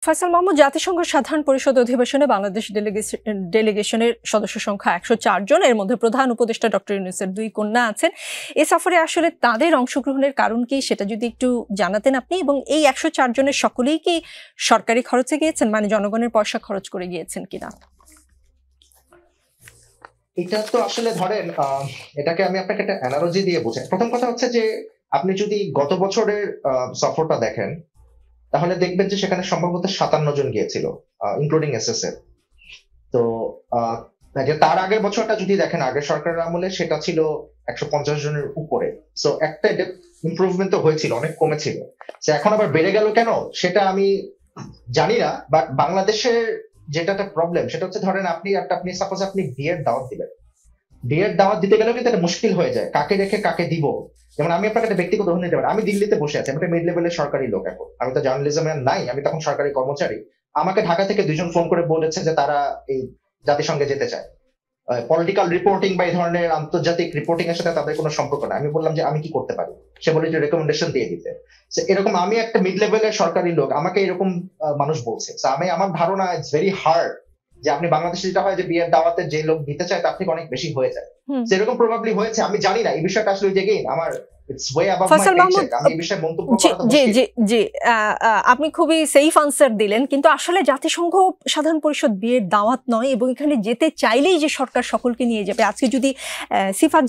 ফয়সাল মাহমুদ, জাতিসংঘ সাধারণ পরিষদ অধিবেশনে বাংলাদেশ ডেলিগেশনের সদস্য সংখ্যা ১০৪ জন, এর মধ্যে প্রধান উপদেষ্টা ডক্টর ইউনূসের 2 কন্যা আছেন। এ সফরে আসলে তাদের অংশগ্রহণের কারণ কি সেটা যদি একটু জানাতেন আপনি, এবং এই ১০৪ জনের সকলেই কি সরকারি খরচে গিয়েছেন, মানে জনগণের পয়সা খরচ করে গিয়েছেন কিনা? এটা তো আসলে ধরেন এটাকে আমি আপনাকে একটা অ্যানালজি দিয়ে বোঝাই। প্রথম কথা হচ্ছে যে আপনি যদি গত বছরের সফরটা দেখেন তাহলে দেখবেন যে সেখানে সম্ভবত ৫৭ জন গিয়েছিল, ইনক্লুডিং এসএসএফ। তো তার আগের বছরটা যদি দেখেন, আগের সরকারের আমলে সেটা ছিল ১৫০ জনের উপরে। সো একটা ইমপ্রুভমেন্ট তো হয়েছিল, অনেক কমেছিল। এখন আবার বেড়ে গেল কেন সেটা আমি জানি না। বাট বাংলাদেশের যেটা একটা প্রবলেম সেটা হচ্ছে, ধরেন আপনি সাপোজ আপনি বিয়ের দাওয়াত দিবেন, বিয়ের দাওয়াত দিতে গেলেও কিন্তু একটা মুশকিল হয়ে যায়, কাকে রেখে কাকে দিব। যেমন আমি আপনাকে একটা ব্যক্তিগত উদাহরণ দিতে পারি। আমি দিল্লিতে বসে আছি, আমি একটা মিড লেভেলের সরকারি লোক। এখন আমি তো জার্নালিজমে নাই, আমি তখন সরকারি কর্মচারী। আমাকে ঢাকা থেকে 2 জন ফোন করে বলেছে যে তারা এই জাতিসংঘে যেতে চায়। পলিটিক্যাল রিপোর্টিং বা এই ধরনের আন্তর্জাতিক রিপোর্টিং এর সাথে তাদের কোনো সম্পর্ক নাই। আমি বললাম যে আমি কি করতে পারি, সে বলে যে রেকমেন্ডেশন দিয়ে দিতে। এরকম আমি একটা মিড লেভেলের সরকারি লোক, আমাকে এরকম মানুষ বলছে। আমার ধারণা ইটস ভেরি হার্ড যে আপনি বাংলাদেশে যেটা হয় যে বিয়ের দাওয়াতে যে লোক দিতে চায় তার থেকে অনেক বেশি হয়ে যায়। সেরকম প্রবাবলি হয়েছে, আমি জানি না। এই বিষয়টা আসলে আমার আপনি খুবই সেফ আনসার দিলেন, কিন্তু আসলে জাতিসংঘ সাধারণ পরিষদ বিয়ের দাওয়াত নয়, এবং এখানে যেতে চাইলেই যে সরকার সকলকে নিয়ে যাবে। আজকে যদি সিফাত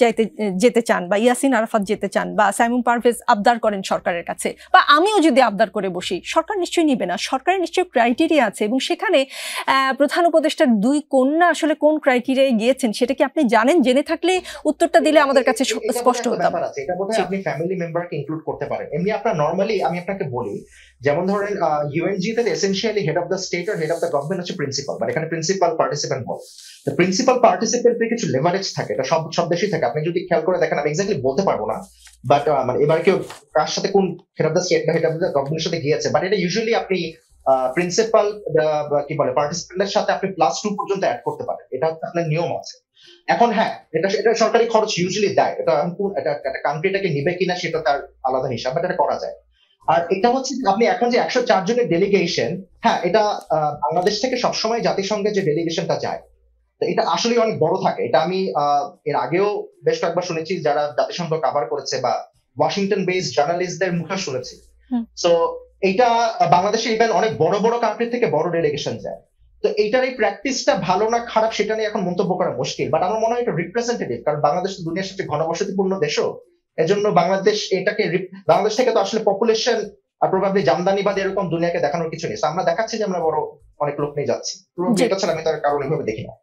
যেতে চান, বা ইয়াসিন আরাফাত যেতে চান, বা সাইমুম পারভেজ আবদার করেন সরকারের কাছে, বা আমিও যদি আবদার করে বসি, সরকার নিশ্চয়ই নিবে না। সরকারের নিশ্চয়ই ক্রাইটেরিয়া আছে, এবং সেখানে প্রধান উপদেষ্টার 2 কন্যা আসলে কোন ক্রাইটেরিয়ায় গিয়েছেন সেটা কি আপনি জানেন? জেনে থাকলে উত্তরটা দিলে আমাদের কাছে স্পষ্ট হতো। আপনি ফ্যামিলি মেম্বারকে ইনক্লুড করতে পারেন। এমনি আপনার নরমালি আমি আপনাকে বলি, যেমন ধরেন ইউএনজি তে essentially head of the state আর হেড অফ দ্য গভর্নমেন্ট হচ্ছে প্রিন্সিপাল, মানে এখানে প্রিন্সিপাল পার্টিসিপেন্ট বল। তো প্রিন্সিপাল পার্টিসিপেন্টের কিছু লেভারেজ থাকে, এটা সব দেশেই থাকে। আপনি যদি খেয়াল করে দেখেন, আমি এক্স্যাক্টলি বলতে পারবো না, বাট মানে এবার কেউ কার সাথে কোন হেড অফ দ্য স্টেট বা হেড অফ দ্য গভর্নমেন্টের সাথে গিয়েছে, বাট এটা ইউজুয়ালি আপনি প্রিন্সিপাল কি বলে পার্টিসিপেন্টের সাথে আপনি +2 পর্যন্ত অ্যাড করতে পারেন। এটা আপনার নিয়ম আছে। এখন হ্যাঁ, এটা সরকারি খরচ ইউজুয়ালি দেয়। এটা একটা কান্ট্রিটাকে নিবে কিনা সেটা তার আলাদা হিসাব, বাট এটা করা যায়। আর এটা হচ্ছে আপনি এখন যে ১০৪ জনের ডেলিগেশন, হ্যাঁ এটা বাংলাদেশ থেকে সবসময় জাতিসংঘে যে ডেলিগেশনটা যায়, তো এটা আসলে অনেক বড় থাকে। এটা আমি এর আগেও বেশ কয়েকবার শুনেছি যারা জাতিসংঘ কভার করেছে, বা ওয়াশিংটন বেসড জার্নালিস্টদের মুখে শুনেছি। সো এইটা বাংলাদেশে ইভেন অনেক বড় বড় কান্ট্রি থেকে বড় ডেলিগেশন যায়। তো এইটার এই প্র্যাকটিসটা ভালো না খারাপ সেটা নিয়ে এখন মন্তব্য করা মুশকিল, বাট আমার মনে হয় এটা রিপ্রেজেন্টেটিভ। কারণ বাংলাদেশ তো দুনিয়ার সবচেয়ে ঘনবসতিপূর্ণ দেশও, এজন্য বাংলাদেশ থেকে তো আসলে পপুলেশন আর প্রবাবলি জামদানিবাদ এরকম দুনিয়াকে দেখানোর কিছু নেই। আমরা দেখাচ্ছি যে আমরা বড় অনেক লোক নিয়ে যাচ্ছি, এটা ছাড়া আমি তার কারণ এভাবে দেখি না।